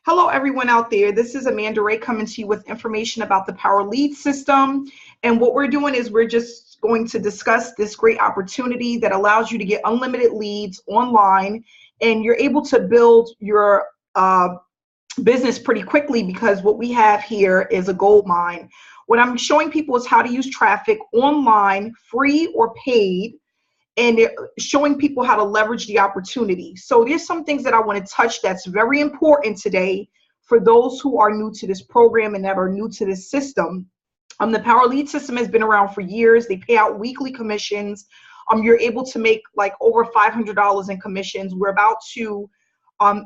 Hello, everyone out there. This is Amanda Ray coming to you with information about the Power Lead system. And what we're doing is we're just going to discuss this great opportunity that allows you to get unlimited leads online, and you're able to build your business pretty quickly because what we have here is a gold mine. What I'm showing people is how to use traffic online, free or paid, and showing people how to leverage the opportunity. So there's some things that I want to touch that's very important today for those who are new to this program and that are new to this system. The Power Lead system has been around for years. They pay out weekly commissions. You're able to make like over $500 in commissions. We're about to,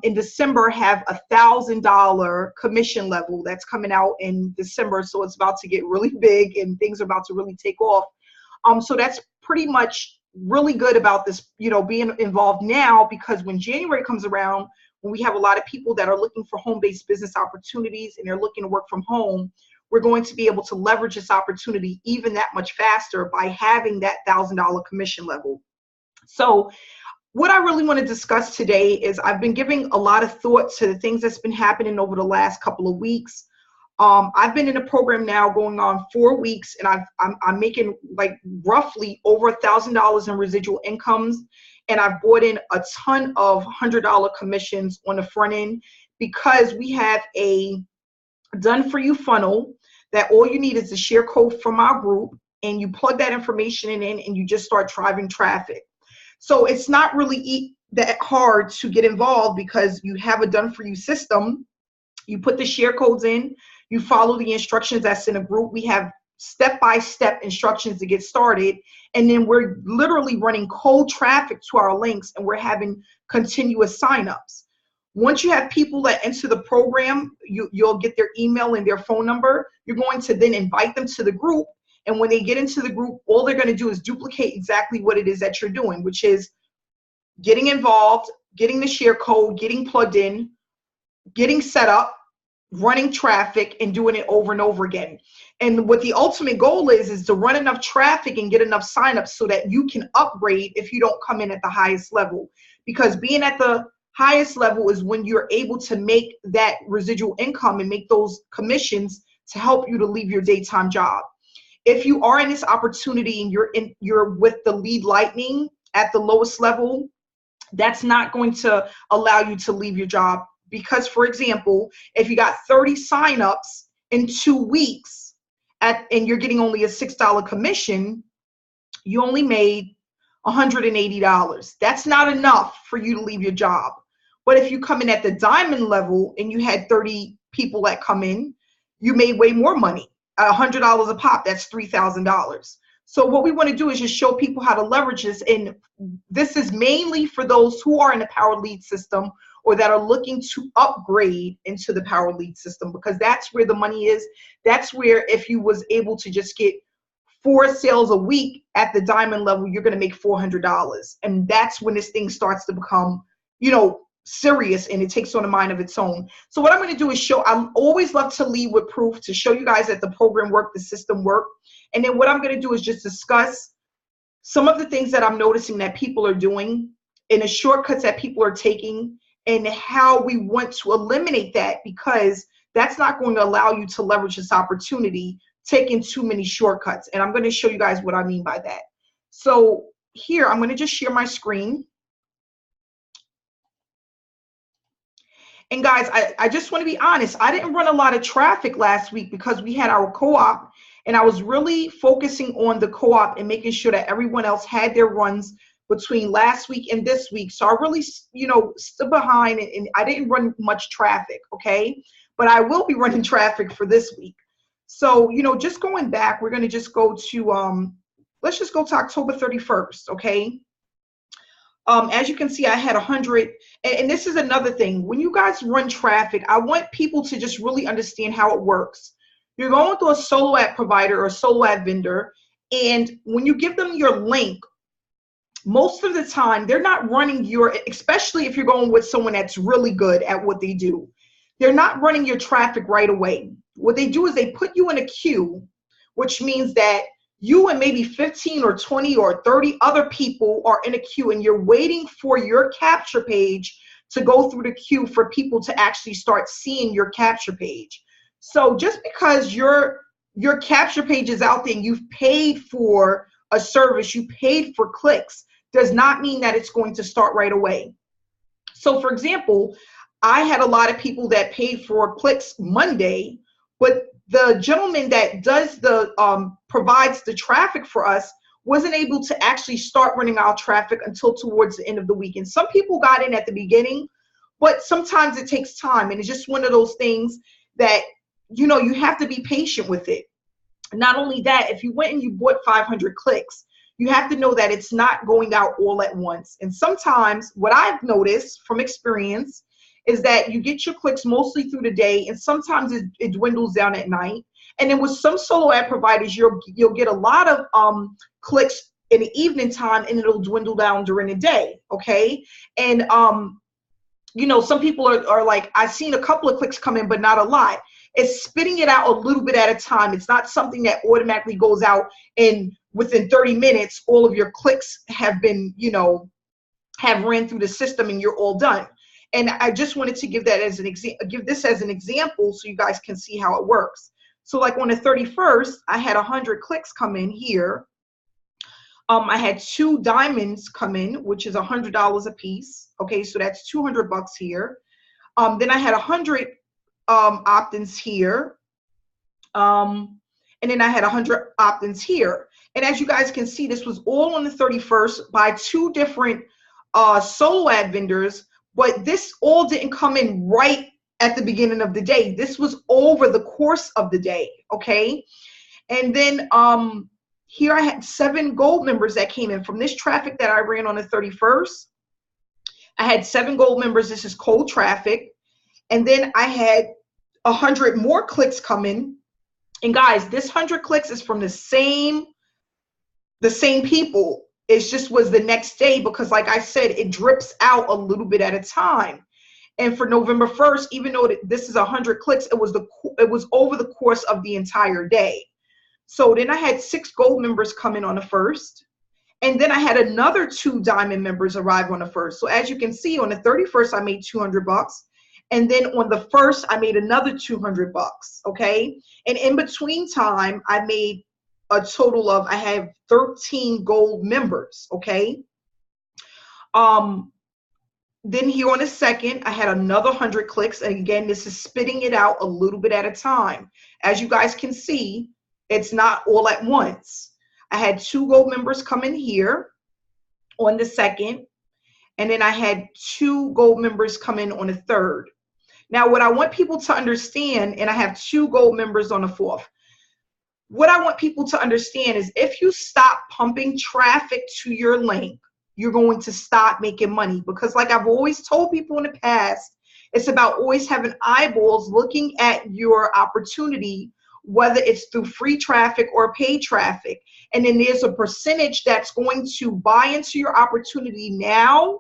in December, have $1,000 commission level that's coming out in December. So it's about to get really big and things are about to really take off. So that's pretty much really good about this, being involved now, because when January comes around, when we have a lot of people that are looking for home-based business opportunities and they're looking to work from home, we're going to be able to leverage this opportunity even that much faster by having that $1,000 commission level. So what I really want to discuss today is I've been giving a lot of thought to the things that's been happening over the last couple of weeks. I've been in a program now going on 4 weeks, and I'm making like roughly over $1,000 in residual incomes, and I've bought in a ton of $100 commissions on the front end because we have a done-for-you funnel that all you need is the share code from our group, and you plug that information in and you just start driving traffic. So it's not really that hard to get involved because you have a done-for-you system. You put the share codes in. You follow the instructions that's in a group. We have step-by-step instructions to get started. And then we're literally running cold traffic to our links, and we're having continuous signups. Once you have people that enter the program, you'll get their email and their phone number. You're going to then invite them to the group. And when they get into the group, all they're going to do is duplicate exactly what it is that you're doing, which is getting involved, getting the share code, getting plugged in, getting set up, running traffic, and doing it over and over again. And what the ultimate goal is to run enough traffic and get enough signups so that you can upgrade if you don't come in at the highest level. Because being at the highest level is when you're able to make that residual income and make those commissions to help you to leave your daytime job. If you are in this opportunity and you're with the lead lightning at the lowest level, that's not going to allow you to leave your job. Because, for example, if you got 30 signups in 2 weeks and you're getting only a $6 commission, you only made $180. That's not enough for you to leave your job. But if you come in at the diamond level and you had 30 people that come in, you made way more money. $100 a pop, that's $3,000. So what we want to do is just show people how to leverage this. And this is mainly for those who are in the Power Lead system or that are looking to upgrade into the Power Lead system, because that's where the money is. That's where if you was able to just get 4 sales a week at the diamond level, you're going to make $400. And that's when this thing starts to become, serious, and it takes on a mind of its own. So what I'm going to do is show, I always love to lead with proof to show you guys that the program worked, the system worked. And then what I'm going to do is just discuss some of the things that I'm noticing that people are doing and the shortcuts that people are taking and how we want to eliminate that, because that's not going to allow you to leverage this opportunity, taking too many shortcuts. And I'm going to show you guys what I mean by that. So here, I'm going to just share my screen. And guys, I just want to be honest. I didn't run a lot of traffic last week because we had our co-op, and I was really focusing on the co-op and making sure that everyone else had their runs between last week and this week. So I really, stood behind and I didn't run much traffic, okay? But I will be running traffic for this week. So, just going back, we're going to just go to, let's just go to October 31st, okay? As you can see, I had 100, and this is another thing. When you guys run traffic, I want people to just really understand how it works. You're going through a solo ad provider or a solo ad vendor, and when you give them your link, most of the time, they're not running especially if you're going with someone that's really good at what they do, they're not running your traffic right away. What they do is they put you in a queue, which means that you and maybe 15 or 20 or 30 other people are in a queue, and you're waiting for your capture page to go through the queue for people to actually start seeing your capture page. So just because your capture page is out there and you've paid for a service, you paid for clicks, does not mean that it's going to start right away. So for example, I had a lot of people that paid for clicks Monday, but the gentleman that does the provides the traffic for us wasn't able to actually start running our traffic until towards the end of the week. And some people got in at the beginning, but sometimes it takes time. And it's just one of those things that, you know, you have to be patient with it. Not only that, if you went and you bought 500 clicks, you have to know that it's not going out all at once. And sometimes what I've noticed from experience is that you get your clicks mostly through the day, and sometimes it dwindles down at night. And then with some solo ad providers, you'll get a lot of clicks in the evening time, and it'll dwindle down during the day, okay? And you know, some people are like, I've seen a couple of clicks come in, but not a lot. It's spitting it out a little bit at a time. It's not something that automatically goes out and within 30 minutes, all of your clicks have been, you know, have ran through the system and you're all done. And I just wanted to give that as an give this as an example so you guys can see how it works. So like on the 31st, I had 100 clicks come in here. I had 2 diamonds come in, which is $100 a piece. Okay, so that's $200 here. Then I had 100 opt-ins here. And then I had 100 opt-ins here. And as you guys can see, this was all on the 31st by 2 different solo ad vendors. But this all didn't come in right at the beginning of the day. This was over the course of the day, okay? And then here I had 7 gold members that came in from this traffic that I ran on the 31st. I had 7 gold members. This is cold traffic. And then I had 100 more clicks come in. And guys, this 100 clicks is from the same people. It just was the next day because, like I said, it drips out a little bit at a time. And for November 1st, even though this is 100 clicks, it was over the course of the entire day. So then I had 6 gold members come in on the 1st. And then I had another 2 diamond members arrive on the 1st. So as you can see, on the 31st, I made $200. And then on the 1st, I made another $200, okay? And in between time, I made a total of, I have 13 gold members, okay? Then here on the 2nd, I had another 100 clicks. And again, this is spitting it out a little bit at a time. As you guys can see, it's not all at once. I had 2 gold members come in here on the 2nd. And then I had 2 gold members come in on the 3rd. Now, what I want people to understand, and I have 2 gold members on the 4th. What I want people to understand is if you stop pumping traffic to your link, you're going to stop making money. Because like I've always told people in the past, it's about always having eyeballs looking at your opportunity, whether it's through free traffic or paid traffic. And then there's a percentage that's going to buy into your opportunity now.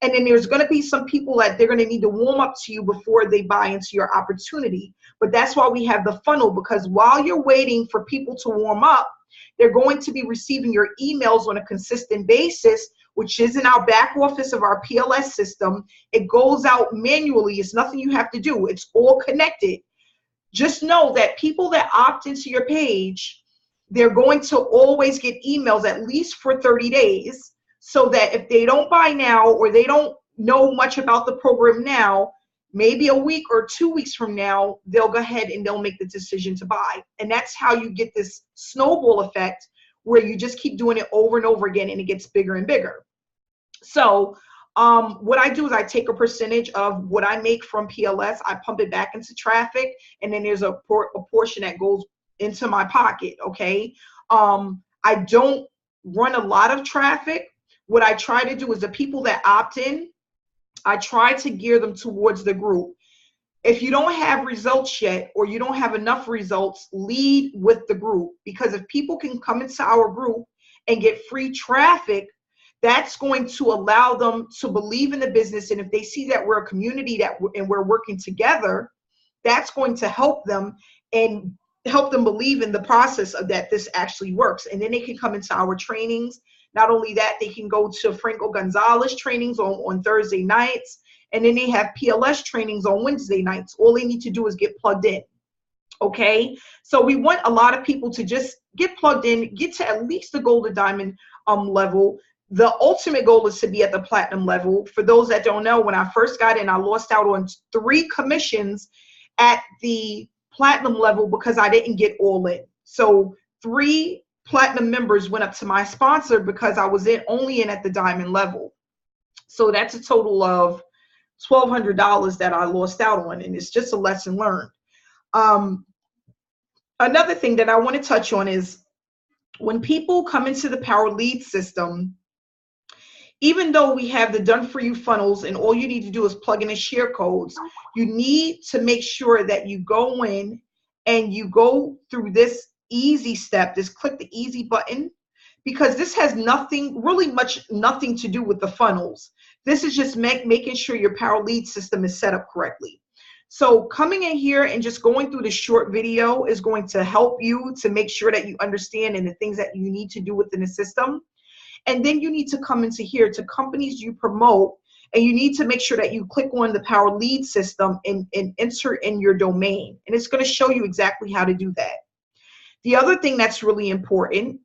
And then there's going to be some people that they're going to need to warm up to you before they buy into your opportunity. But that's why we have the funnel, because while you're waiting for people to warm up, they're going to be receiving your emails on a consistent basis, which is in our back office of our PLS system. It goes out manually. It's nothing you have to do. It's all connected. Just know that people that opt into your page, they're going to always get emails at least for 30 days. So that if they don't buy now or they don't know much about the program now, maybe a week or 2 weeks from now, they'll go ahead and they'll make the decision to buy. And that's how you get this snowball effect where you just keep doing it over and over again and it gets bigger and bigger. So what I do is I take a percentage of what I make from PLS, I pump it back into traffic, and then there's a portion that goes into my pocket, okay? I don't run a lot of traffic. What I try to do is the people that opt in, I try to gear them towards the group. If you don't have results yet or you don't have enough results, lead with the group. Because if people can come into our group and get free traffic, that's going to allow them to believe in the business. And if they see that we're a community and we're working together, that's going to help them and help them believe in the process of that this actually works. And then they can come into our trainings. Not only that, they can go to Franco Gonzalez trainings on Thursday nights. And then they have PLS trainings on Wednesday nights. All they need to do is get plugged in. Okay, so we want a lot of people to just get plugged in, get to at least the gold to diamond level. The ultimate goal is to be at the platinum level. For those that don't know, when I first got in, I lost out on 3 commissions at the platinum level because I didn't get all in. So 3 platinum members went up to my sponsor because I was only in at the diamond level. So that's a total of $1,200 that I lost out on, and it's just a lesson learned. Another thing that I want to touch on is when people come into the Power Lead system, even though we have the done for you funnels and all you need to do is plug in the share codes, you need to make sure that you go in and you go through this easy step, just click the easy button, because this has nothing to do with the funnels. This is just making sure your Power Lead system is set up correctly. So coming in here and just going through the short video is going to help you to make sure that you understand and the things that you need to do within the system. And then you need to come into here to companies you promote, and you need to make sure that you click on the Power Lead system and enter in your domain. And it's going to show you exactly how to do that. The other thing that's really important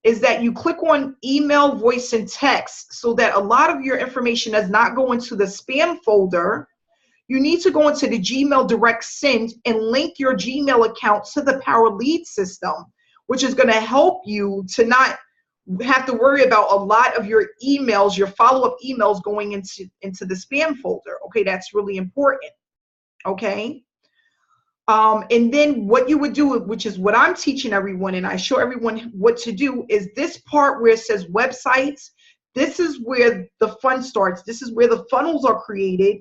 is that you click on email, voice, and text so that a lot of your information does not go into the spam folder. You need to go into the Gmail direct send and link your Gmail account to the Power Lead system, which is going to help you to not have to worry about a lot of your emails, your follow-up emails going into the spam folder. Okay, that's really important. Okay. And then what you would do, which is what I'm teaching everyone, and I show everyone what to do, is this part where it says websites. This is where the fun starts. This is where the funnels are created.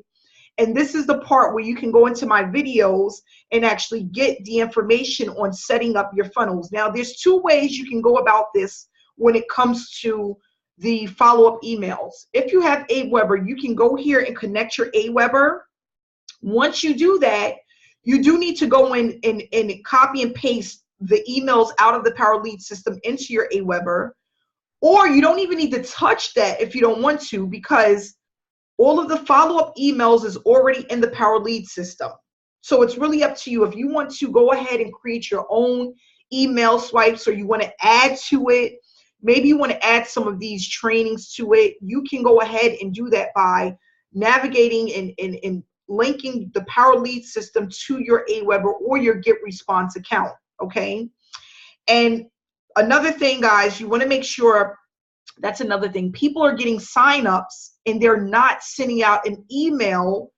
And this is the part where you can go into my videos and actually get the information on setting up your funnels. Now, there's 2 ways you can go about this when it comes to the follow-up emails. If you have Aweber, you can go here and connect your Aweber. Once you do that, you do need to go in and copy and paste the emails out of the Power Lead system into your Aweber. Or you don't even need to touch that if you don't want to, because all of the follow-up emails is already in the Power Lead system. So it's really up to you. If you want to go ahead and create your own email swipes, or you want to add to it, maybe you want to add some of these trainings to it, you can go ahead and do that by navigating and linking the Power Lead system to your Aweber or your GetResponse account. Okay. And another thing, guys, you want to make sure, that's another thing, people are getting signups and they're not sending out an email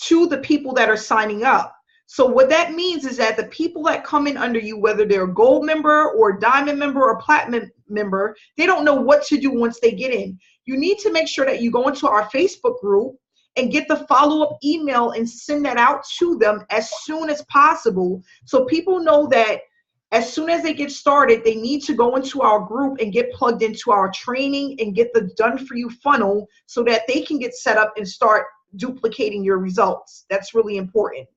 to the people that are signing up. So what that means is that the people that come in under you, whether they're a gold member or diamond member or platinum member, they don't know what to do once they get in. You need to make sure that you go into our Facebook group and get the follow-up email and send that out to them as soon as possible, so people know that as soon as they get started, they need to go into our group and get plugged into our training and get the done for you funnel so that they can get set up and start duplicating your results. That's really important.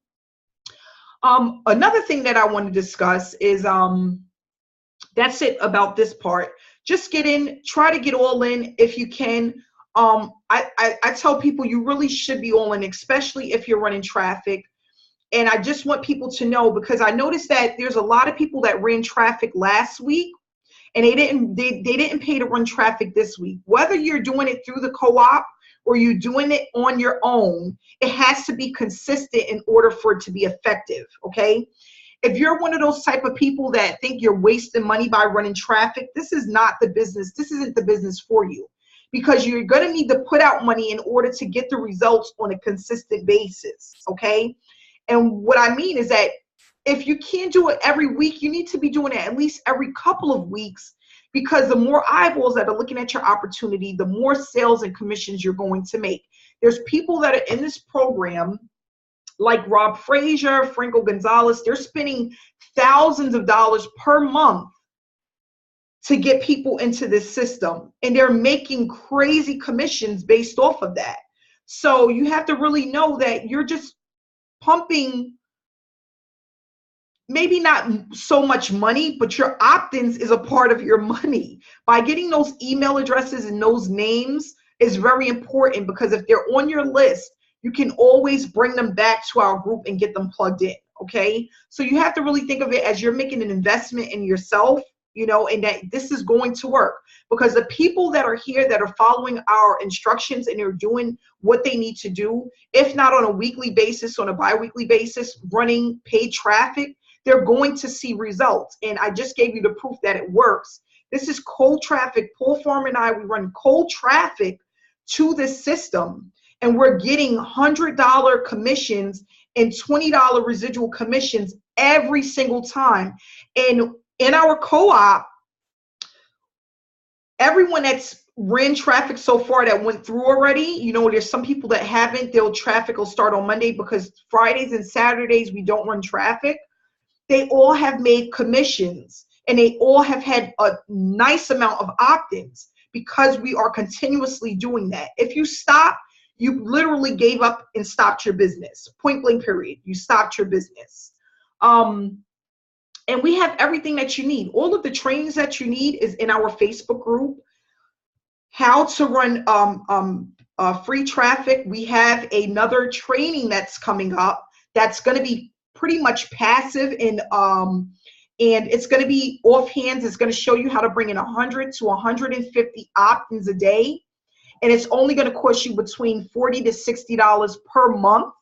Another thing that I want to discuss is, that's it about this part. Just get in, try to get all in if you can. I tell people you really should be all in, especially if you're running traffic. And I just want people to know, because I noticed that there's a lot of people that ran traffic last week and they didn't pay to run traffic this week. Whether you're doing it through the co-op or you're doing it on your own, it has to be consistent in order for it to be effective. Okay. If you're one of those type of people that think you're wasting money by running traffic, this is not the business. This isn't the business for you, because you're going to need to put out money in order to get the results on a consistent basis. Okay. And what I mean is that if you can't do it every week, you need to be doing it at least every couple of weeks, because the more eyeballs that are looking at your opportunity, the more sales and commissions you're going to make. There's people that are in this program, like Rob Frazier, Franco Gonzalez, they're spending thousands of dollars per month to get people into this system, and they're making crazy commissions based off of that. So you have to really know that you're just pumping maybe not so much money, but your opt-ins is a part of your money. By getting those email addresses and those names is very important, because if they're on your list, you can always bring them back to our group and get them plugged in. Okay, so you have to really think of it as you're making an investment in yourself, you know, and that this is going to work, because the people that are here that are following our instructions and they're doing what they need to do, if not on a weekly basis, on a bi-weekly basis, running paid traffic, they're going to see results. And I just gave you the proof that it works. This is cold traffic. Paul Farmer and I, we run cold traffic to this system, and we're getting $100 commissions and $20 residual commissions every single time. And in our co-op, everyone that's ran traffic so far that went through already, you know, there's some people that haven't. Their traffic will start on Monday because Fridays and Saturdays we don't run traffic. They all have made commissions, and they all have had a nice amount of opt-ins because we are continuously doing that. If you stop, you literally gave up and stopped your business. Point blank period. You stopped your business. And we have everything that you need. All of the trainings that you need is in our Facebook group. How to run free traffic. We have another training that's coming up that's going to be pretty much passive, and it's going to be offhand. It's going to show you how to bring in 100 to 150 opt-ins a day. And it's only going to cost you between $40 to $60 per month,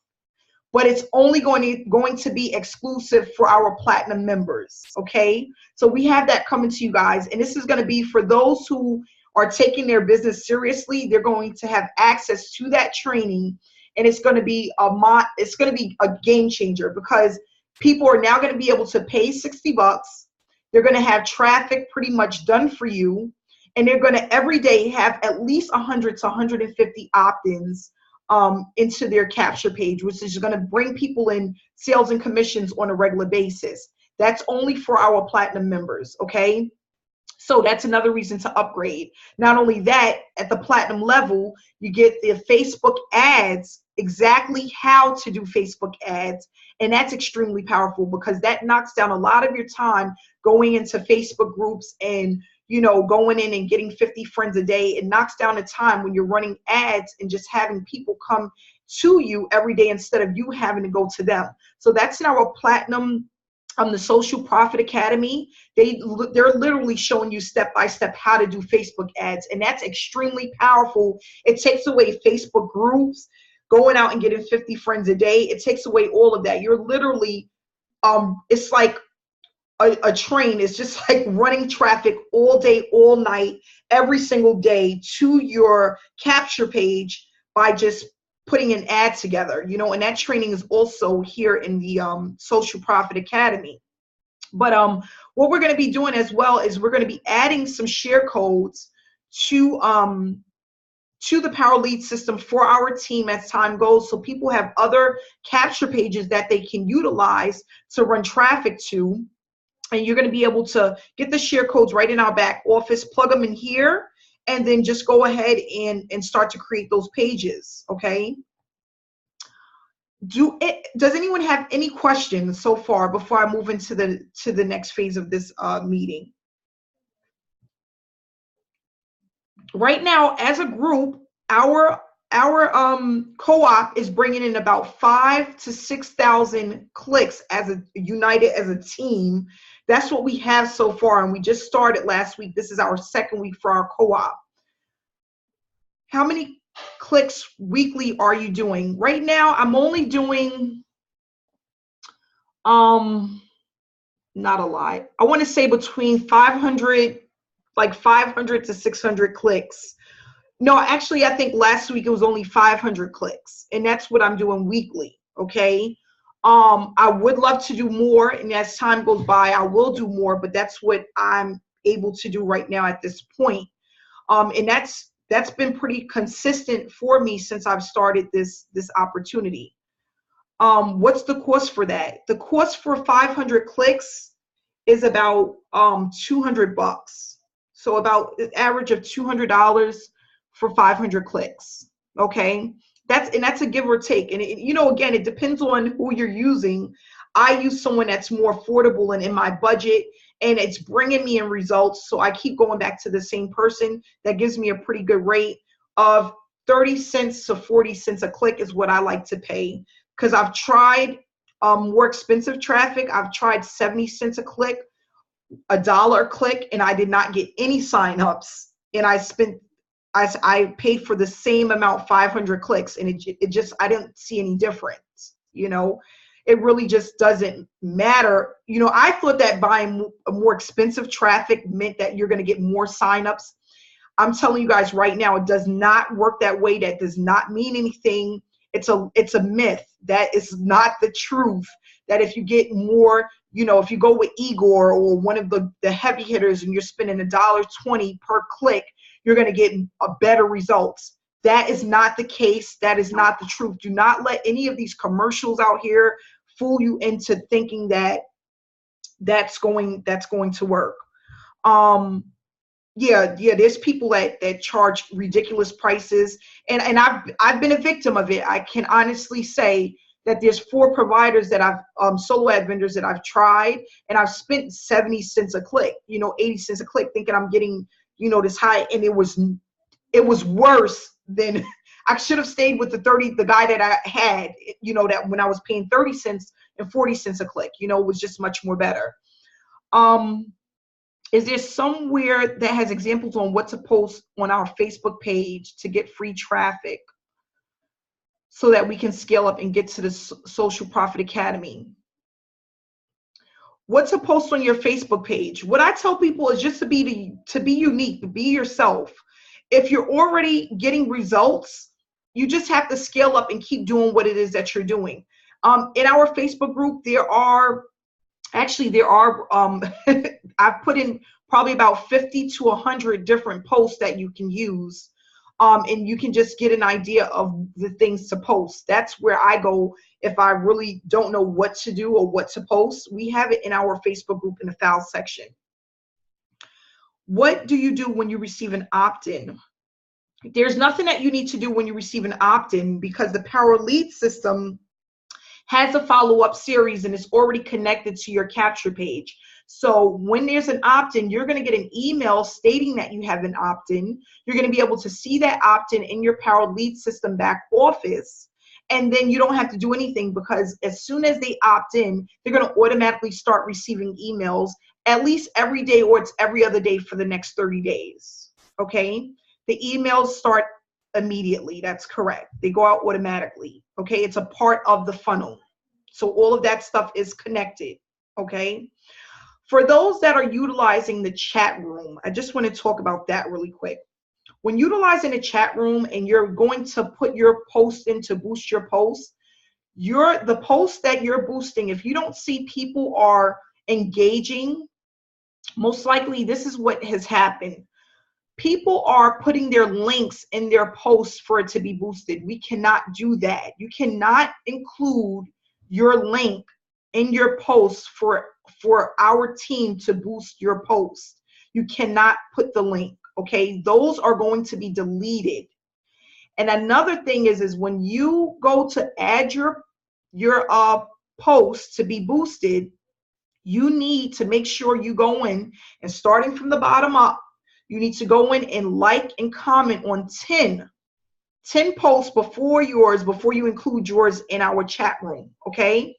but it's only going to be exclusive for our platinum members. Okay, so we have that coming to you guys, and this is going to be for those who are taking their business seriously. They're going to have access to that training, and it's going to be a game changer, because people are now going to be able to pay $60. They're going to have traffic pretty much done for you. And they're going to every day have at least 100 to 150 opt-ins into their capture page, which is going to bring people in sales and commissions on a regular basis. That's only for our platinum members, okay? So that's another reason to upgrade. Not only that, at the platinum level, you get the Facebook ads, exactly how to do Facebook ads. And that's extremely powerful, because that knocks down a lot of your time going into Facebook groups and, you know, going in and getting 50 friends a day. It knocks down the time when you're running ads and just having people come to you every day instead of you having to go to them. So that's in our platinum, the Social Profit Academy. They're literally showing you step by step how to do Facebook ads, and that's extremely powerful. It takes away Facebook groups, going out and getting 50 friends a day. It takes away all of that. You're literally, it's like a train. Is just like running traffic all day, all night, every single day to your capture page by just putting an ad together, you know. And that training is also here in the Social Profit Academy. But what we're going to be doing as well is we're going to be adding some share codes to the Power Lead system for our team as time goes, so people have other capture pages that they can utilize to run traffic to. And you're going to be able to get the share codes right in our back office, plug them in here, and then just go ahead and start to create those pages, okay? Does anyone have any questions so far before I move into the next phase of this meeting? Right now, as a group, our co-op is bringing in about 5,000 to 6,000 clicks as a united as a team. That's what we have so far, and we just started last week. This is our second week for our co-op. How many clicks weekly are you doing? Right now, I'm only doing, not a lot. I want to say between 500 to 600 clicks. No, actually, I think last week it was only 500 clicks, and that's what I'm doing weekly, okay? I would love to do more, and as time goes by, I will do more, but that's what I'm able to do right now at this point. And that's been pretty consistent for me since I've started this opportunity. What's the cost for that? The cost for 500 clicks is about $200. So about an average of $200 for 500 clicks. Okay, that's a give or take, and you know, again, it depends on who you're using. I use someone that's more affordable and in my budget, and it's bringing me in results, so I keep going back to the same person that gives me a pretty good rate of 30 cents to 40 cents a click is what I like to pay, because I've tried more expensive traffic. I've tried 70 cents a click, $1 a click, and I did not get any signups. And I paid for the same amount, 500 clicks, and it just, I didn't see any difference. You know, it really just doesn't matter. You know, I thought that buying a more expensive traffic meant that you're going to get more signups. I'm telling you guys right now, it does not work that way. That does not mean anything. It's a myth. That is not the truth. That if you get more, you know, if you go with Igor or one of the heavy hitters and you're spending $1.20 per click, you're going to get a better results. That is not the case. That is not the truth. Do not let any of these commercials out here fool you into thinking that that's going to work. Yeah, there's people that charge ridiculous prices, and I've been a victim of it. I can honestly say that there's 4 providers that I've solo ad vendors that I've tried, and I've spent 70 cents a click, you know, 80 cents a click, thinking I'm getting, you know, this high, and it was worse than I should have stayed with the guy that I had, you know, that when I was paying 30 cents and 40 cents a click, you know, it was just much more better. Is there somewhere that has examples on what to post on our Facebook page to get free traffic so that we can scale up and get to the Social Profit Academy? What to post on your Facebook page? What I tell people is just to be unique, to be yourself. If you're already getting results, you just have to scale up and keep doing what it is that you're doing. In our Facebook group, there are I've put in probably about 50 to 100 different posts that you can use, and you can just get an idea of the things to post. That's where I go if I really don't know what to do or what to post. We have it in our Facebook group in the files section. What do you do when you receive an opt-in? There's nothing that you need to do when you receive an opt-in, because the Power Lead system has a follow-up series and it's already connected to your capture page. So when there's an opt-in, you're going to get an email stating that you have an opt-in. You're going to be able to see that opt-in in your Power Lead system back office. And then you don't have to do anything, because as soon as they opt in, they're going to automatically start receiving emails at least every day, or it's every other day for the next 30 days. Okay? The emails start immediately. That's correct. They go out automatically. Okay? It's a part of the funnel. So all of that stuff is connected. Okay? For those that are utilizing the chat room, I just want to talk about that really quick. When utilizing a chat room and you're going to put your post in to boost your post, the post that you're boosting, if you don't see people are engaging, most likely this is what has happened. People are putting their links in their posts for it to be boosted. We cannot do that. You cannot include your link in your post for our team to boost your post. You cannot put the link. Okay, those are going to be deleted. And another thing is when you go to add your post to be boosted, you need to make sure you go in and, starting from the bottom up, you need to go in and like and comment on 10 posts before you include yours in our chat room. Okay,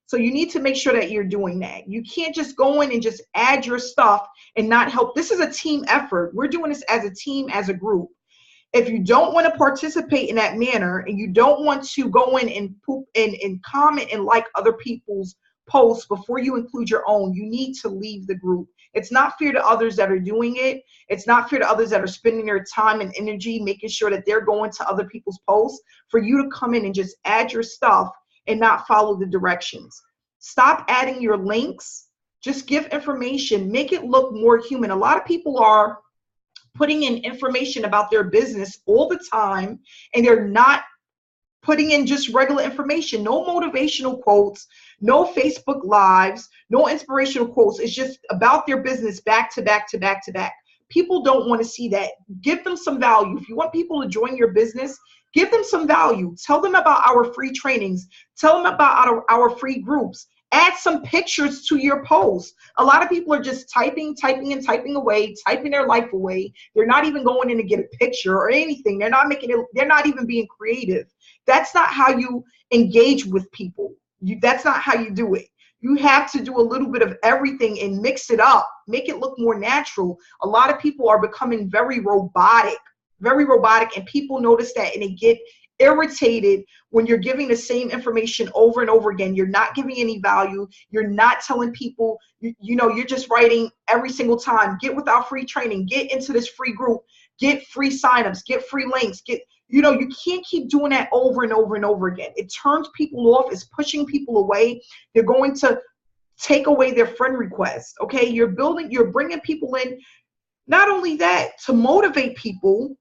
so you need to make sure that you're doing that. You can't just go in and just add your stuff and not help. This is a team effort. We're doing this as a team, as a group. If you don't want to participate in that manner, and you don't want to go in and comment and like other people's posts before you include your own, you need to leave the group. It's not fair to others that are doing it. It's not fair to others that are spending their time and energy making sure that they're going to other people's posts, for you to come in and just add your stuff and not follow the directions. Stop adding your links. Just give information. Make it look more human. A lot of people are putting in information about their business all the time, and they're not putting in just regular information. No motivational quotes, no Facebook Lives, no inspirational quotes. It's just about their business back to back to back to back. People don't want to see that. Give them some value. If you want people to join your business, give them some value. Tell them about our free trainings. Tell them about our free groups. Add some pictures to your post. A lot of people are just typing and typing away, typing their life away. They're not even going in to get a picture or anything. They're not making it, they're not even being creative. That's not how you engage with people. That's not how you do it. You have to do a little bit of everything and mix it up, make it look more natural. A lot of people are becoming very robotic, and people notice that and they get irritated when you're giving the same information over and over again. You're not giving any value. You're not telling people, you know, you're just writing every single time, get with our free training, get into this free group, get free signups, get free links, you know, you can't keep doing that over and over and over again. It turns people off. It's pushing people away. You're going to take away their friend requests. Okay. You're bringing people in. Not only that, to motivate people,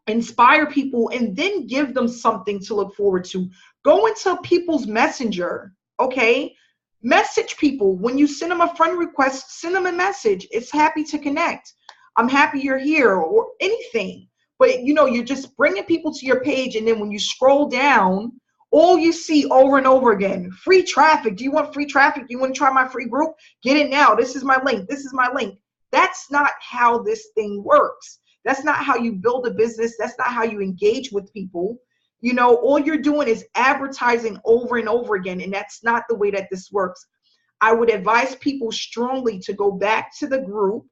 inspire people, and then give them something to look forward to. Go into people's messenger. Okay. Message people. When you send them a friend request, send them a message. It's happy to connect. I'm happy you're here, or anything. But, you know, you're just bringing people to your page, and then when you scroll down, all you see over and over again, free traffic. Do you want free traffic? Do you want to try my free group? Get it now. This is my link. This is my link. That's not how this thing works. That's not how you build a business. That's not how you engage with people. You know, all you're doing is advertising over and over again, and that's not the way that this works. I would advise people strongly to go back to the group,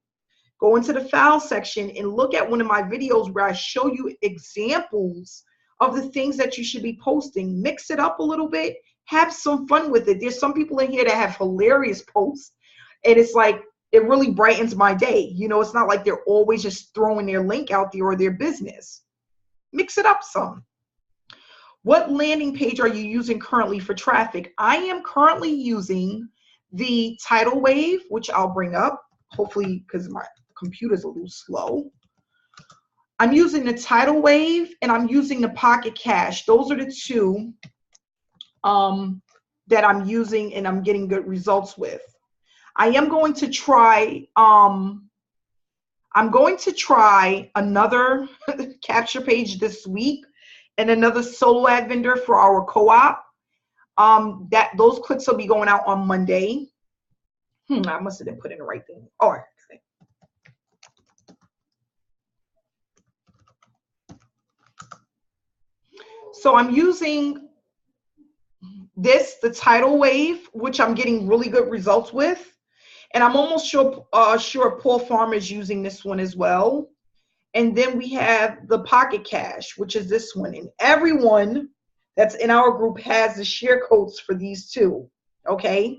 go into the file section, and look at one of my videos where I show you examples of the things that you should be posting. Mix it up a little bit. Have some fun with it. There's some people in here that have hilarious posts, and it's like, it really brightens my day. You know, it's not like they're always just throwing their link out there or their business. Mix it up some. What landing page are you using currently for traffic? I am currently using the tidal wave, which I'll bring up, hopefully, because my computer's a little slow. I'm using the tidal wave, and I'm using the Pocket Cash. Those are the two that I'm using and I'm getting good results with. I am going to try, I'm going to try another capture page this week and another solo ad vendor for our co-op. Those clicks will be going out on Monday. I must have didn't put in the right thing. All right. So I'm using the tidal wave, which I'm getting really good results with. And I'm almost sure Paul Farmer is using this one as well. And then we have the Pocket Cash, which is this one. And everyone that's in our group has the share codes for these two. Okay.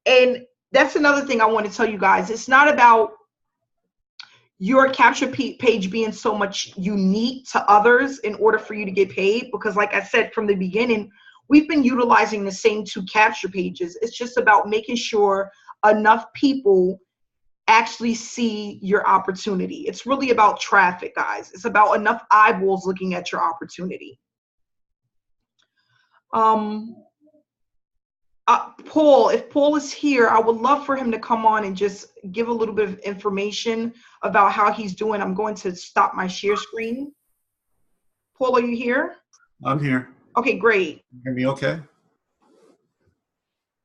And that's another thing I want to tell you guys. It's not about your capture page being so much unique to others in order for you to get paid. Because like I said from the beginning, we've been utilizing the same two capture pages. It's just about making sure enough people actually see your opportunity. It's really about traffic, guys. It's about enough eyeballs looking at your opportunity. Paul, if Paul is here, I would love for him to come on and just give a little bit of information about how he's doing. I'm going to stop my share screen. Paul, are you here? I'm here. Okay, great. You hear me okay?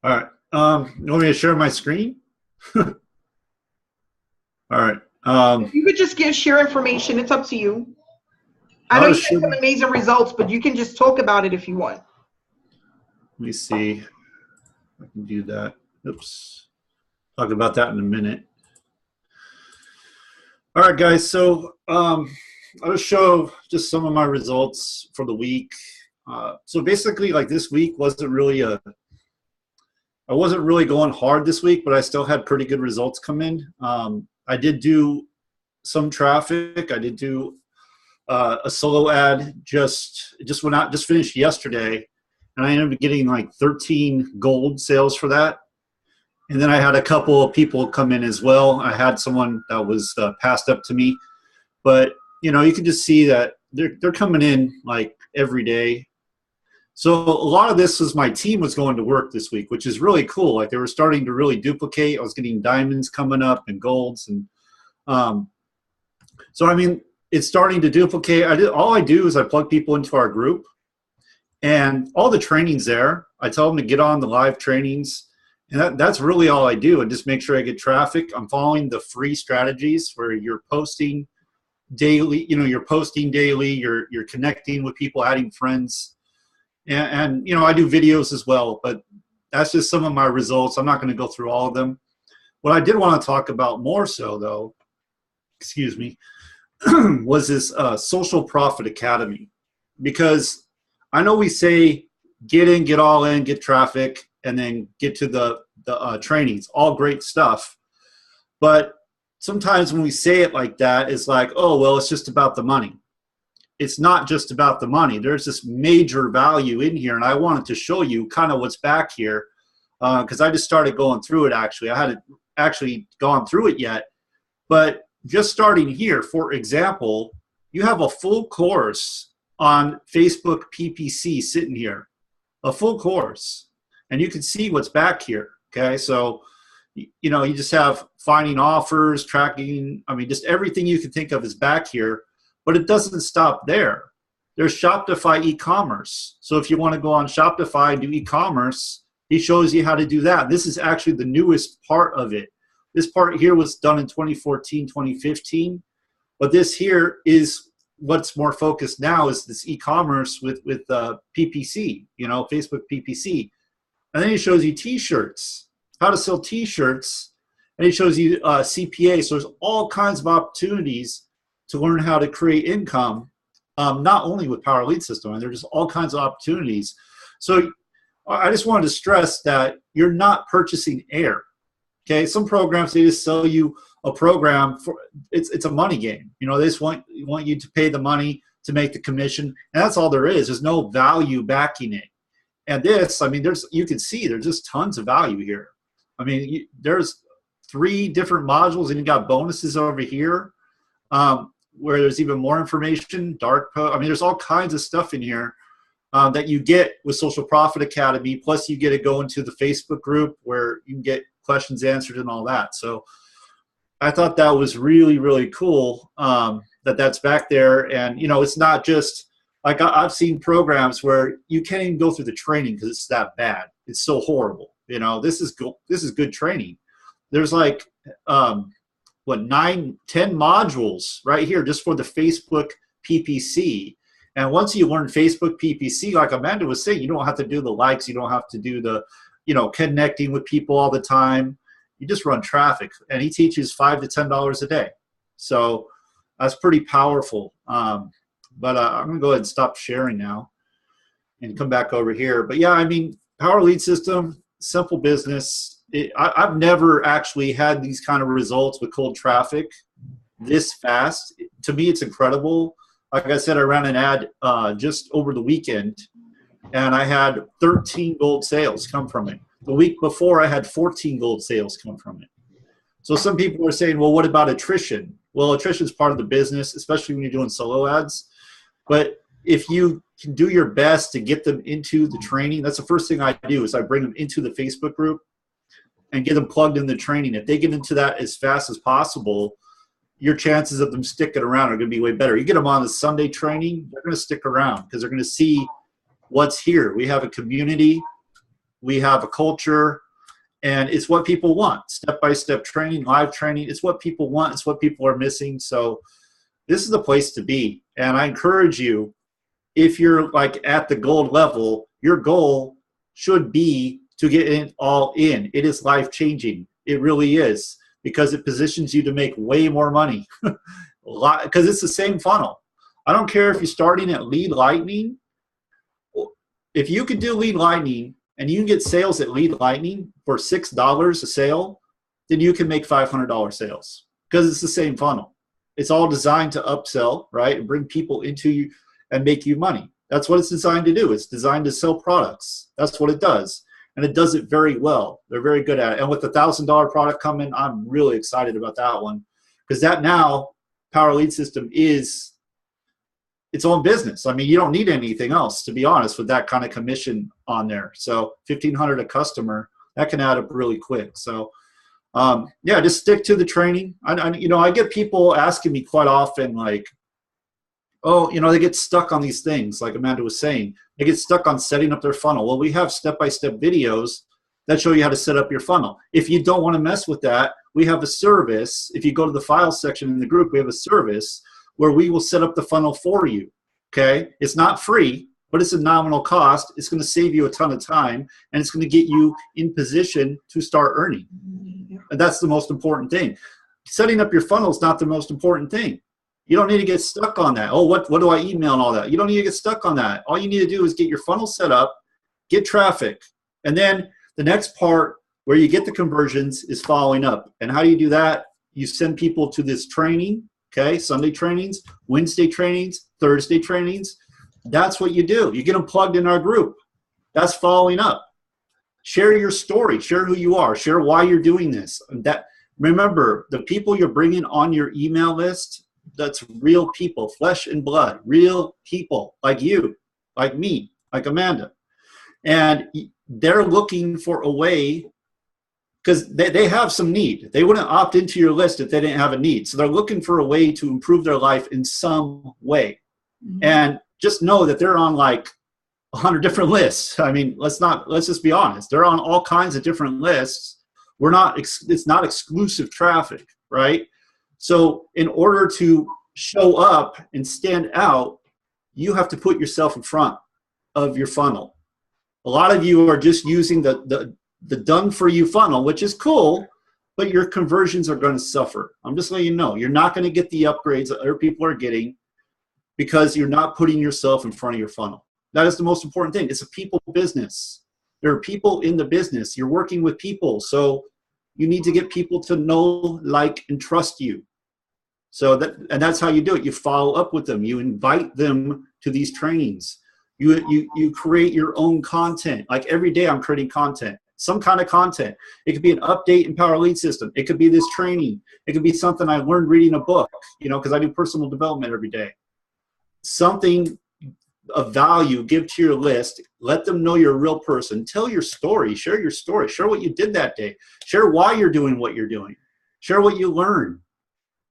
All right. You want me to share my screen? All right. If you could just share information, it's up to you. I know you had some amazing results, but you can just talk about it if you want. Let me see. I can do that. Oops. Talk about that in a minute. All right, guys. So I'll show just some of my results for the week. So basically, like this week wasn't really I wasn't really going hard this week, but I still had pretty good results come in. I did do some traffic. I did do a solo ad just went out, just finished yesterday, and I ended up getting like 13 gold sales for that. And then I had a couple of people come in as well. I had someone that was passed up to me, but you know, you can just see that they're coming in like every day. So a lot of this was my team was going to work this week, which is really cool. Like they were starting to really duplicate. I was getting diamonds coming up and golds. And so, I mean, it's starting to duplicate. All I do is I plug people into our group and all the trainings there. I tell them to get on the live trainings. And that's really all I do, and just make sure I get traffic. I'm following the free strategies where you're posting daily, you're posting daily, you're connecting with people, adding friends. And I do videos as well, but that's just some of my results. I'm not going to go through all of them. What I did want to talk about more so, though, excuse me, was this Social Profit Academy. Because I know we say get in, get all in, get traffic, and then get to the trainings. All great stuff. But sometimes when we say it like that, it's like, oh, well, it's just about the money. It's not just about the money. There's this major value in here, and I wanted to show you kind of what's back here because I just started going through it, actually. I hadn't actually gone through it yet. But just starting here, for example, you have a full course on Facebook PPC sitting here, a full course. And you can see what's back here, okay? So, you just have finding offers, tracking, just everything you can think of is back here. But it doesn't stop there. There's Shopify e-commerce. So if you want to go on Shopify and do e-commerce, he shows you how to do that. This is actually the newest part of it. This part here was done in 2014, 2015. But this here is what's more focused now is this e-commerce with PPC, Facebook PPC. And then he shows you T-shirts, how to sell T-shirts. And he shows you CPA. So there's all kinds of opportunities to learn how to create income, not only with Power Lead System, and there's just all kinds of opportunities. So I just wanted to stress that you're not purchasing air. Okay, some programs, they just sell you a program for it's a money game. They just want you to pay the money to make the commission, and that's all there is. There's no value backing it. And this, you can see there's just tons of value here. There's 3 different modules, and you got bonuses over here. Where there's even more information, dark code. There's all kinds of stuff in here that you get with Social Profit Academy. Plus, you get to go into the Facebook group where you can get questions answered and all that. So I thought that was really, really cool that's back there. And, it's not just like I've seen programs where you can't even go through the training because it's that bad. It's so horrible. This is good training. There's like 9, 10 modules right here just for the Facebook PPC. And once you learn Facebook PPC, like Amanda was saying, you don't have to do the likes, you don't have to do the, connecting with people all the time. You just run traffic. And he teaches $5 to $10 a day. So that's pretty powerful. But I'm going to go ahead and stop sharing now and come back over here. But yeah, Power Lead System, simple business. I've never actually had these kind of results with cold traffic this fast. To me, it's incredible. Like I said, I ran an ad just over the weekend, and I had 13 gold sales come from it. The week before, I had 14 gold sales come from it. So some people are saying, well, what about attrition? Well, attrition is part of the business, especially when you're doing solo ads. But if you can do your best to get them into the training, that's the first thing I do is I bring them into the Facebook group and get them plugged in the training. If they get into that as fast as possible, your chances of them sticking around are going to be way better. You get them on the Sunday training, they're going to stick around because they're going to see what's here. We have a community, we have a culture, and it's what people want. Step-by-step training, live training, it's what people want, it's what people are missing. So this is the place to be. And I encourage you, if you're like at the gold level, your goal should be to get it all in. It is life-changing. It really is, because it positions you to make way more money because it's the same funnel. I don't care if you're starting at lead lightning. If you can do lead lightning and you can get sales at lead lightning for $6 a sale, then you can make $500 sales because it's the same funnel. It's all designed to upsell, right, and bring people into you and make you money. That's what it's designed to do. It's designed to sell products. That's what it does. And it does it very well. They're very good at it. And with the $1,000 product coming, I'm really excited about that one because that now Power Lead System is its own business. You don't need anything else, to be honest, with that kind of commission on there. So $1,500 a customer, that can add up really quick. So yeah, just stick to the training. I get people asking me quite often, like, oh, they get stuck on these things, like Amanda was saying. They get stuck on setting up their funnel. Well, we have step-by-step videos that show you how to set up your funnel. If you don't want to mess with that, we have a service. If you go to the files section in the group, we have a service where we will set up the funnel for you, okay? It's not free, but it's a nominal cost. It's going to save you a ton of time, and it's going to get you in position to start earning. And that's the most important thing. Setting up your funnel is not the most important thing. You don't need to get stuck on that. Oh, what do I email and all that? You don't need to get stuck on that. All you need to do is get your funnel set up, get traffic, and then the next part where you get the conversions is following up. And how do you do that? You send people to this training, okay? Sunday trainings, Wednesday trainings, Thursday trainings. That's what you do. You get them plugged in our group. That's following up. Share your story. Share who you are. Share why you're doing this. Remember, the people you're bringing on your email list, that's real people, flesh and blood, real people like you, like me, like Amanda. And they're looking for a way, because they have some need. They wouldn't opt into your list if they didn't have a need. So they're looking for a way to improve their life in some way. Mm-hmm. And just know that they're on like 100 different lists. I mean, let's just be honest. They're on all kinds of different lists. It's not exclusive traffic, right? So in order to show up and stand out, you have to put yourself in front of your funnel. A lot of you are just using the done for you funnel, which is cool, but your conversions are going to suffer. I'm just letting you know, you're not going to get the upgrades that other people are getting because you're not putting yourself in front of your funnel. That is the most important thing. It's a people business. There are people in the business. You're working with people, so you need to get people to know, like, and trust you. And that's how you do it. You follow up with them. You invite them to these trainings. You create your own content. Like every day I'm creating content, some kind of content. It could be an update in Power Lead System. It could be this training. It could be something I learned reading a book, because I do personal development every day. Something of value, give to your list. Let them know you're a real person. Tell your story. Share your story. Share what you did that day. Share why you're doing what you're doing. Share what you learned.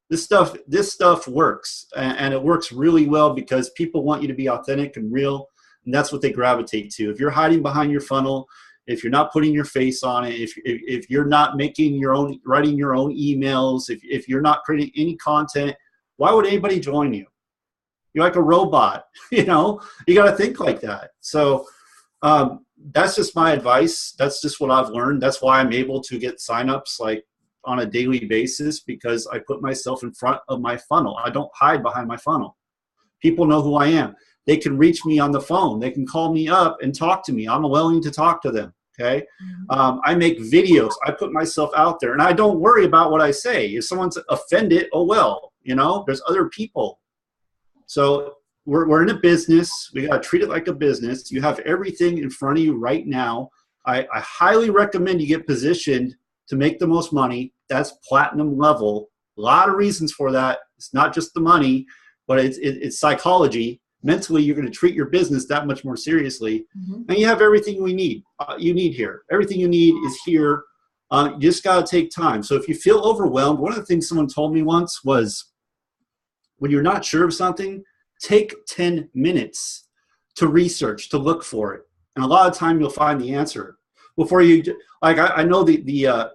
This stuff works, and it works really well because people want you to be authentic and real, and that's what they gravitate to. If you're hiding behind your funnel, if you're not putting your face on it, if you're not writing your own emails, if you're not creating any content, why would anybody join you? You're like a robot, you got to think like that. So that's just my advice. That's just what I've learned. That's why I'm able to get signups like on a daily basis, because I put myself in front of my funnel. I don't hide behind my funnel. People know who I am. They can reach me on the phone. They can call me up and talk to me. I'm willing to talk to them, okay? I make videos. I put myself out there, and I don't worry about what I say. If someone's offended, oh well, there's other people. So we're in a business. We got to treat it like a business. You have everything in front of you right now. I highly recommend you get positioned to make the most money. That's platinum level. A lot of reasons for that. It's not just the money, but it's psychology. Mentally, you're going to treat your business that much more seriously. And you have everything you need here. Everything you need is here. You just got to take time. So if you feel overwhelmed, one of the things someone told me once was, when you're not sure of something, take 10 minutes to research, to look for it. And a lot of time you'll find the answer. Before you, like, I know the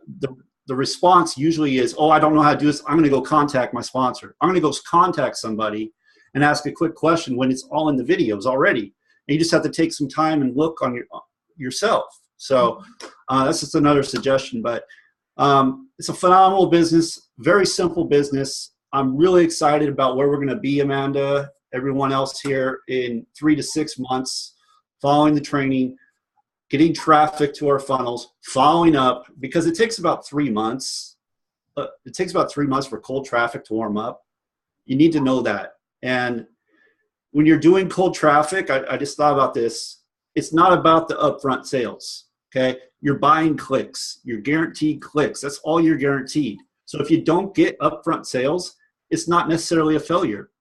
response usually is, oh, I don't know how to do this. I'm going to go contact my sponsor. I'm going to go contact somebody and ask a quick question when it's all in the videos already. And you just have to take some time and look on yourself. So that's just another suggestion. But it's a phenomenal business, very simple business. I'm really excited about where we're going to be, Amanda, everyone else here, in 3 to 6 months, following the training, getting traffic to our funnels, following up, because it takes about 3 months. It takes about 3 months for cold traffic to warm up. You need to know that. And when you're doing cold traffic, I just thought about this. It's not about the upfront sales, okay? You're buying clicks. You're guaranteed clicks. That's all you're guaranteed. So if you don't get upfront sales, it's not necessarily a failure.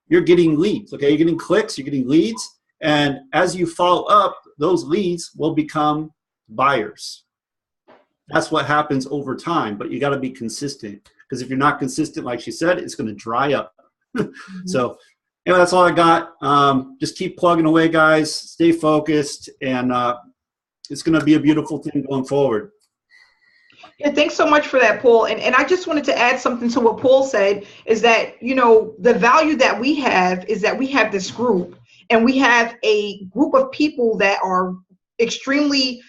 You're getting leads, okay? You're getting clicks, you're getting leads, and as you follow up, those leads will become buyers. That's what happens over time, but you got to be consistent, because if you're not consistent, like she said, it's going to dry up. So anyway, that's all I got. Just keep plugging away, guys. Stay focused, and it's going to be a beautiful thing going forward. Yeah, thanks so much for that, Paul. And I just wanted to add something to what Paul said, is that, you know, the value that we have is that we have this group, and we have a group of people that are extremely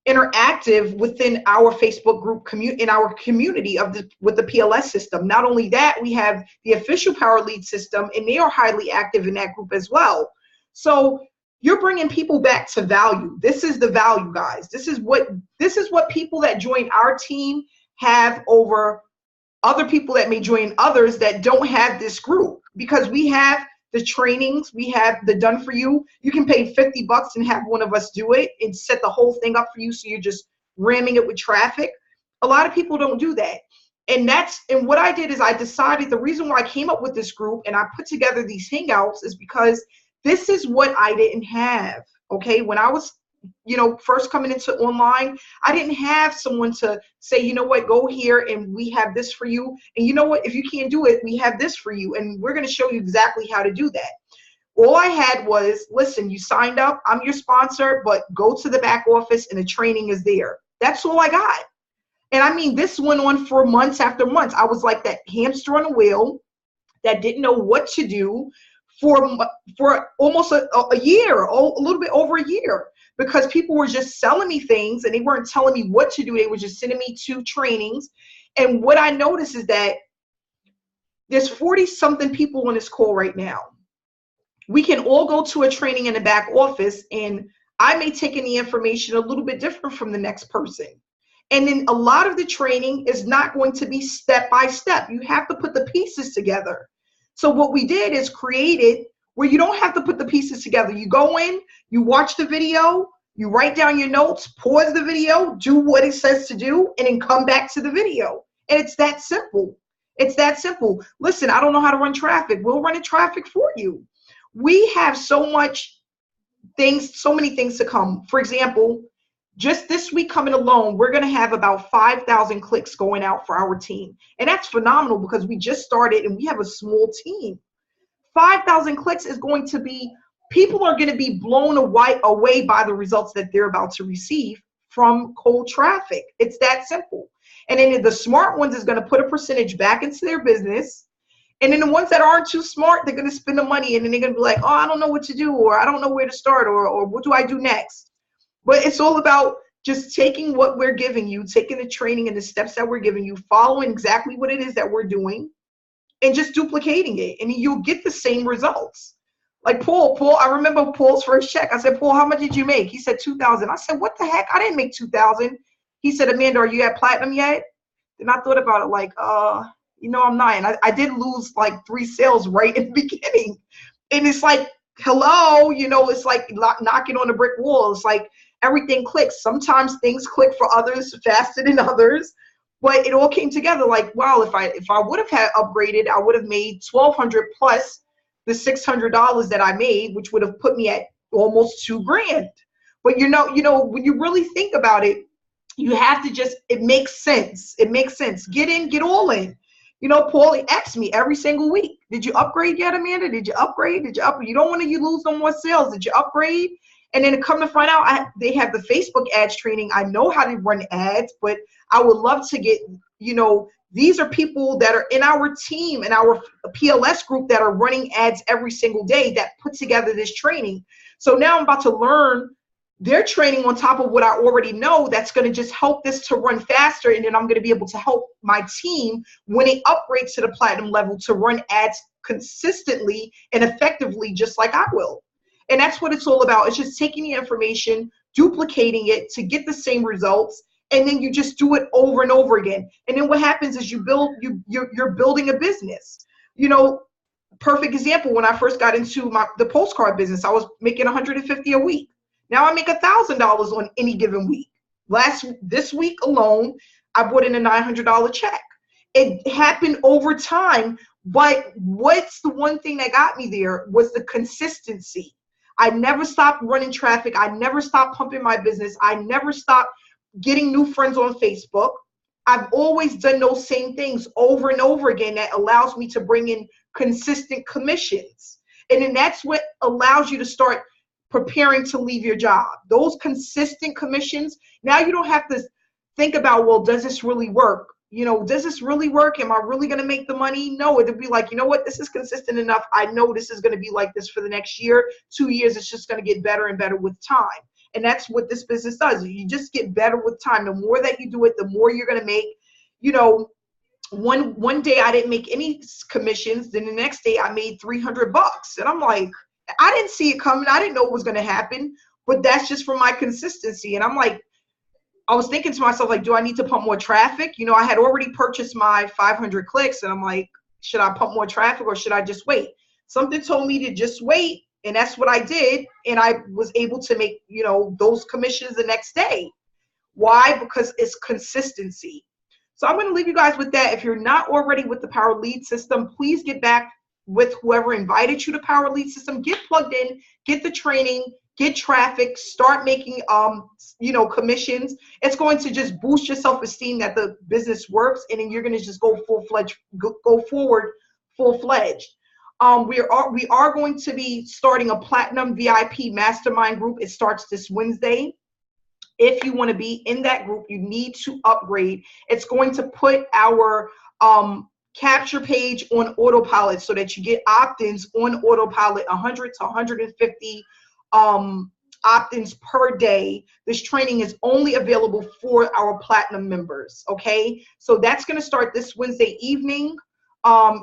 interactive within our Facebook group in our community with the PLS system. Not only that, we have the official Power Lead system, and they are highly active in that group as well. So you're bringing people back to value. This is the value, guys. This is what people that join our team have over other people that may join others that don't have this group, because we have the trainings, we have the done for you. You can pay $50 and have one of us do it and set the whole thing up for you, so you're just ramming it with traffic. A lot of people don't do that. And what I did is I decided the reason why I came up with this group and I put together these Hangouts is because this is what I didn't have. Okay, when I was, you know, first coming into online, I didn't have someone to say, you know what, go here and we have this for you. And you know what, if you can't do it, we have this for you. And we're going to show you exactly how to do that. All I had was, listen, you signed up, I'm your sponsor, but go to the back office and the training is there. That's all I got. And I mean, this went on for months after months. I was like that hamster on a wheel that didn't know what to do for almost a year, a little bit over a year, because people were just selling me things and they weren't telling me what to do. They were just sending me to trainings. And what I noticed is that there's 40-something people on this call right now. We can all go to a training in the back office, and I may take in the information a little bit different from the next person. And then a lot of the training is not going to be step by step. You have to put the pieces together. So what we did is created where you don't have to put the pieces together. You go in, you watch the video, you write down your notes, pause the video, do what it says to do, and then come back to the video. And it's that simple. It's that simple. Listen, I don't know how to run traffic. We'll run a traffic for you. We have so many things to come. For example, just this week coming alone, we're going to have about 5,000 clicks going out for our team. And that's phenomenal because we just started and we have a small team. 5,000 clicks is going to be, people are going to be blown away by the results that they're about to receive from cold traffic. It's that simple. And then the smart ones is going to put a percentage back into their business. And then the ones that aren't too smart, they're going to spend the money and then they're going to be like, oh, I don't know what to do, or I don't know where to start, or what do I do next? But it's all about just taking what we're giving you, taking the training and the steps that we're giving you, following exactly what it is that we're doing, and just duplicating it. And you'll get the same results. Like Paul, I remember Paul's first check. I said, Paul, how much did you make? He said, 2,000. I said, what the heck? I didn't make 2,000. He said, Amanda, are you at platinum yet? Then I thought about it like, you know, I'm not. And I did lose like 3 sales right in the beginning. And it's like, hello, you know, it's like knocking on a brick wall. It's like, everything clicks. Sometimes things click for others faster than others, but it all came together like, wow, if I would have had upgraded, I would have made 1,200 plus the $600 that I made, which would have put me at almost $2,000. But you know, when you really think about it, you have to just, it makes sense. It makes sense. Get in, get all in. You know, Paul asks me every single week, did you upgrade yet, Amanda? Did you upgrade? Did you upgrade? You don't want to lose no more sales. Did you upgrade? And then to come to find out, they have the Facebook ads training. I know how to run ads, but I would love to get, you know, these are people that are in our team, in our PLS group, that are running ads every single day that put together this training. So now I'm about to learn their training on top of what I already know. That's going to just help this to run faster. And then I'm going to be able to help my team when they upgrade to the platinum level to run ads consistently and effectively, just like I will. And that's what it's all about. It's just taking the information, duplicating it to get the same results, and then you just do it over and over again. And then what happens is you're building a business. You know, perfect example, when I first got into the postcard business, I was making $150 a week. Now I make $1,000 on any given week. This week alone, I brought in a $900 check. It happened over time, but what's the one thing that got me there was the consistency. I never stopped running traffic. I never stopped pumping my business. I never stopped getting new friends on Facebook. I've always done those same things over and over again that allows me to bring in consistent commissions. And then that's what allows you to start preparing to leave your job. Those consistent commissions, now you don't have to think about, well, does this really work? You know, does this really work? Am I really going to make the money? No, it'd be like, you know what, this is consistent enough. I know this is going to be like this for the next year, 2 years. It's just going to get better and better with time. And that's what this business does. You just get better with time. The more that you do it, the more you're going to make. You know, one day I didn't make any commissions. Then the next day I made $300. And I'm like, I didn't see it coming. I didn't know it was going to happen. But that's just from my consistency. And I'm like, I was thinking to myself, like, do I need to pump more traffic? You know, I had already purchased my 500 clicks, and I'm like, should I pump more traffic or should I just wait? Something told me to just wait, and that's what I did. And I was able to make, you know, those commissions the next day. Why? Because it's consistency. So I'm going to leave you guys with that. If you're not already with the Power Lead System, please get back with whoever invited you to Power Lead System. Get plugged in, get the training, get traffic, start making, you know, commissions. It's going to just boost your self-esteem that the business works, and then you're going to just go full-fledged, go forward full-fledged. We are going to be starting a Platinum VIP Mastermind group. It starts this Wednesday. If you want to be in that group, you need to upgrade. It's going to put our capture page on autopilot so that you get opt-ins on autopilot, 100 to 150 opt-ins per day. This training is only available for our Platinum members, okay? So that's going to start this Wednesday evening.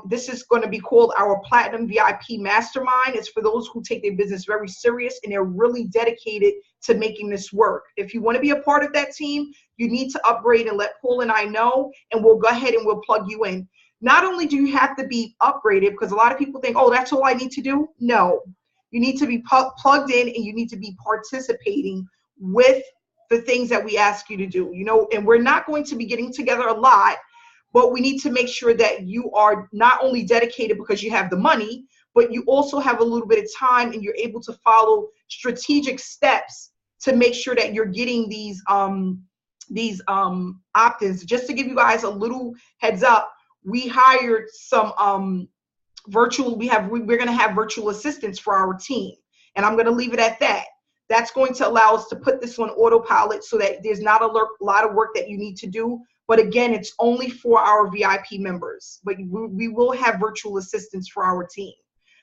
This is going to be called our Platinum VIP Mastermind. It's for those who take their business very serious and they're really dedicated to making this work. If you want to be a part of that team, you need to upgrade and let Paul and I know, and we'll go ahead and we'll plug you in. Not only do you have to be upgraded, because a lot of people think, oh, that's all I need to do. No, you need to be plugged in, and you need to be participating with the things that we ask you to do. You know, and we're not going to be getting together a lot, but we need to make sure that you are not only dedicated because you have the money, but you also have a little bit of time and you're able to follow strategic steps to make sure that you're getting these opt-ins. Just to give you guys a little heads up, we hired some virtual, we're going to have virtual assistants for our team, and I'm going to leave it at that. That's going to allow us to put this on autopilot so that there's not a lot of work that you need to do. But again, it's only for our VIP members, but we will have virtual assistants for our team.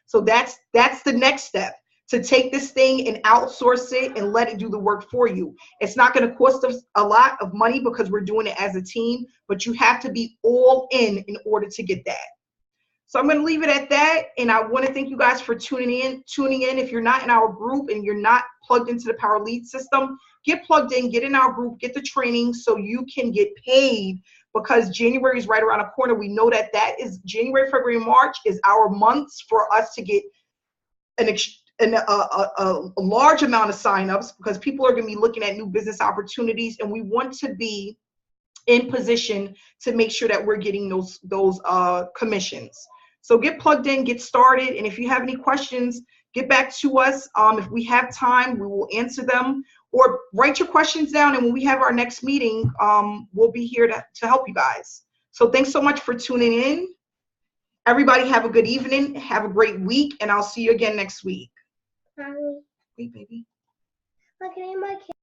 So that's the next step, to take this thing and outsource it and let it do the work for you. It's not going to cost us a lot of money because we're doing it as a team, but you have to be all in order to get that. So I'm going to leave it at that. And I want to thank you guys for tuning in. If you're not in our group and you're not plugged into the Power Lead System, get plugged in, get in our group, get the training so you can get paid, because January is right around the corner. We know that is January, February, March is our months for us to get a large amount of signups, because people are going to be looking at new business opportunities, and we want to be in position to make sure that we're getting those commissions. So get plugged in, get started, and if you have any questions, get back to us. If we have time, we will answer them, or write your questions down, and when we have our next meeting, we'll be here to help you guys. So thanks so much for tuning in. Everybody have a good evening, have a great week, and I'll see you again next week. Mommy, Wait, baby. look at my